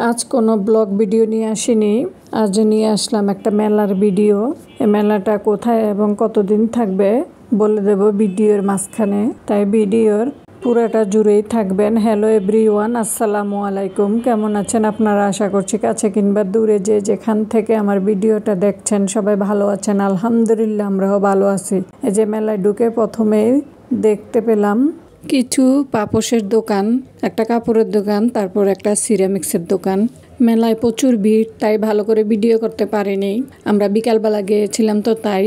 আজ কোনো blog video নিয়ে আসিনি। আজ নিয়ে আসলাম একটা মেলার ভিডিও। এই মেলাটা কোথায় এবং কতদিন থাকবে বলে দেব ভিডিওর মাঝখানে, তাই ভিডিওর পুরোটা জুড়েই থাকবেন। হ্যালো এভরিওয়ান, আসসালামু আলাইকুম। কেমন আছেন আপনারা? আশা করছি কাছে কিংবা দূরে যে যেখান থেকে আমার ভিডিওটা দেখছেন সবাই ভালো আছেন। আলহামদুলিল্লাহ, আমরাও ভালো আছি। এই যে মেলায় ঢুকে প্রথমেই দেখতে পেলাম কিছু পাপোশের দোকান, একটা কাপড়ের দোকান, তারপর একটা সিরামিক্সের দোকান। মেলায় প্রচুর ভিড়, তাই ভালো করে ভিডিও করতে পারিনি। আমরা বিকালবেলা গিয়েছিলাম, তো তাই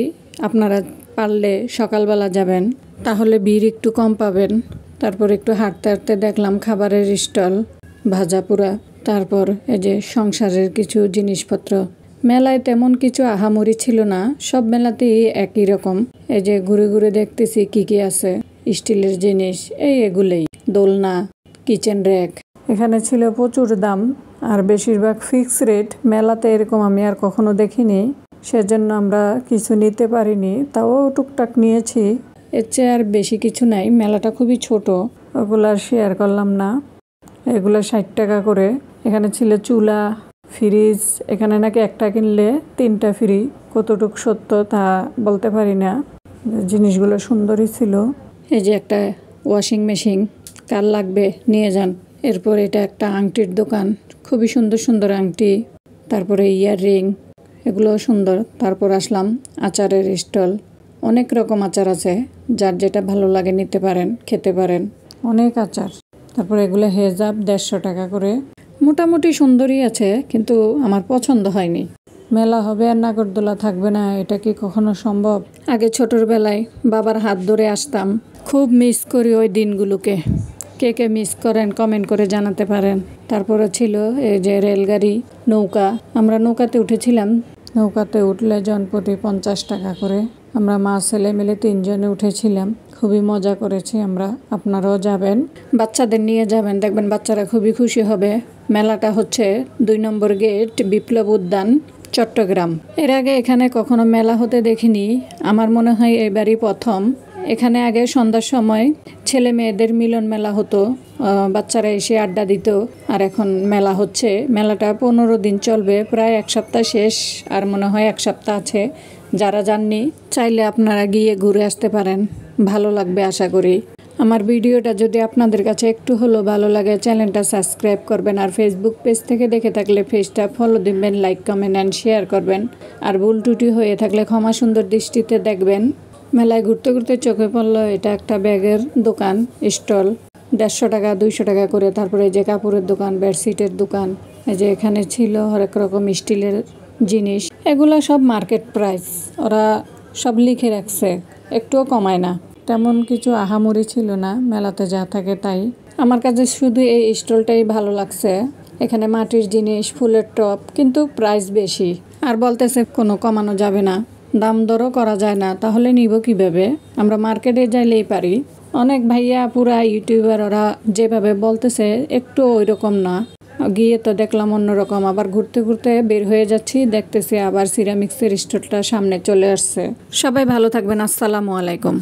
আপনারা পারলে সকালবেলা যাবেন, তাহলে ভিড় একটু কম পাবেন। তারপর একটু হাঁটতে হাঁটতে দেখলাম খাবারের স্টল, ভাজাপুরা, তারপর এই যে সংসারের কিছু জিনিসপত্র। মেলায় তেমন কিছু আহামরি ছিল না, সব মেলাতেই একই রকম। এই যে ঘুরে ঘুরে দেখতেছি কি কি আছে, স্টিলের জিনিস, এগুলোই, দোলনা, কিচেন র্যাক। এখানে ছিল প্রচুর দাম আর বেশিরভাগ ফিক্স রেট। মেলাতে এরকম আমি আর কখনো দেখিনি, সেজন্য আমরা কিছু নিতে পারিনি, তাও টুকটাক নিয়েছি। এর চেয়ে আর বেশি কিছু নাই, মেলাটা খুবই ছোট, ওগুলো আর শেয়ার করলাম না। এগুলো 60 টাকা করে। এখানে ছিল চুলা, ফ্রিজ, এখানে নাকি একটা কিনলে 3টা ফ্রি। কতটুক সত্য তা বলতে পারি না। জিনিসগুলো সুন্দরই ছিল। এই যে একটা ওয়াশিং মেশিন, কার লাগবে নিয়ে যান। এরপর এটা একটা আংটির দোকান, খুবই সুন্দর সুন্দর আংটি, তারপরে ইয়াররিং, এগুলোও সুন্দর। তারপর আসলাম আচারের স্টল, অনেক রকম আচার আছে, যার যেটা ভালো লাগে নিতে পারেন, খেতে পারেন, অনেক আচার। তারপর এগুলো হেজাব 150 টাকা করে। মোটামুটি সুন্দরই আছে, কিন্তু আমার পছন্দ হয়নি। মেলা হবে আর নাগরদোলা থাকবে না, এটা কি কখনো সম্ভব? আগে ছোটোর বেলায় বাবার হাত ধরে আসতাম, খুব মিস করি ওই দিনগুলোকে। কে কে মিস করেন কমেন্ট করে জানাতে পারেন। তারপরে ছিল এই যে রেলগাড়ি, নৌকা, আমরা নৌকাতে উঠেছিলাম। নৌকাতে উঠলে জনপ্রতি 50 টাকা করে। আমরা মা ছেলে মিলে 3 জনে উঠেছিলাম, খুবই মজা করেছি আমরা। আপনারাও যাবেন, বাচ্চাদের নিয়ে যাবেন, দেখবেন বাচ্চারা খুবই খুশি হবে। মেলাটা হচ্ছে 2 নম্বর গেট, বিপ্লব উদ্যান, চট্টগ্রাম। এর আগে এখানে কখনো মেলা হতে দেখিনি, আমার মনে হয় এবারই প্রথম। এখানে আগে সন্ধ্যার সময় ছেলে মেয়েদের মিলন মেলা হতো, বাচ্চারা এসে আড্ডা দিত। আর এখন মেলা হচ্ছে। মেলাটা 15 দিন চলবে, প্রায় 1 সপ্তাহ শেষ, আর মনে হয় 1 সপ্তাহ আছে। যারা যাননি চাইলে আপনারা গিয়ে ঘুরে আসতে পারেন, ভালো লাগবে আশা করি। আমার ভিডিওটা যদি আপনাদের কাছে একটু হলেও ভালো লাগে, চ্যানেলটা সাবস্ক্রাইব করবেন, আর ফেসবুক পেজ থেকে দেখে থাকলে পেজটা ফলো দিবেন, লাইক কমেন্ট অ্যান্ড শেয়ার করবেন। আর ভুল ত্রুটি হয়ে থাকলে ক্ষমা সুন্দর দৃষ্টিতে দেখবেন। মেলায় ঘুরতে ঘুরতে চোখে পড়লো এটা একটা ব্যাগের দোকান, স্টল, 150 টাকা 200 টাকা করে। তারপরে যে কাপড়ের দোকান, বেডশিটের দোকান, এই যে এখানে ছিল হরেক রকম স্টিলের জিনিস। এগুলো সব মার্কেট প্রাইস, ওরা সব লিখে রাখছে, একটুও কমায় না। তেমন কিছু আহামরি ছিল না, মেলাতে যা থাকে তাই। আমার কাছে শুধু এই স্টলটাই ভালো লাগছে। এখানে মাটির জিনিস, ফুলের টপ, কিন্তু প্রাইস বেশি। আর বলতেছে কোনো কমানো যাবে না, দাম দরও করা যায় না, তাহলে নিব কিভাবে? আমরা মার্কেটে যাইলেই পারি। অনেক ভাইয়া পুরা ইউটিউবার, ওরা যেভাবে বলতেছে একটু ওই রকম না। গিয়ে তো দেখলাম অন্যরকম। আবার ঘুরতে ঘুরতে বের হয়ে যাচ্ছি, দেখতেছি আবার সিরামিক্সের স্টোরটা সামনে চলে আসছে। সবাই ভালো থাকবেন, আসসালামু আলাইকুম।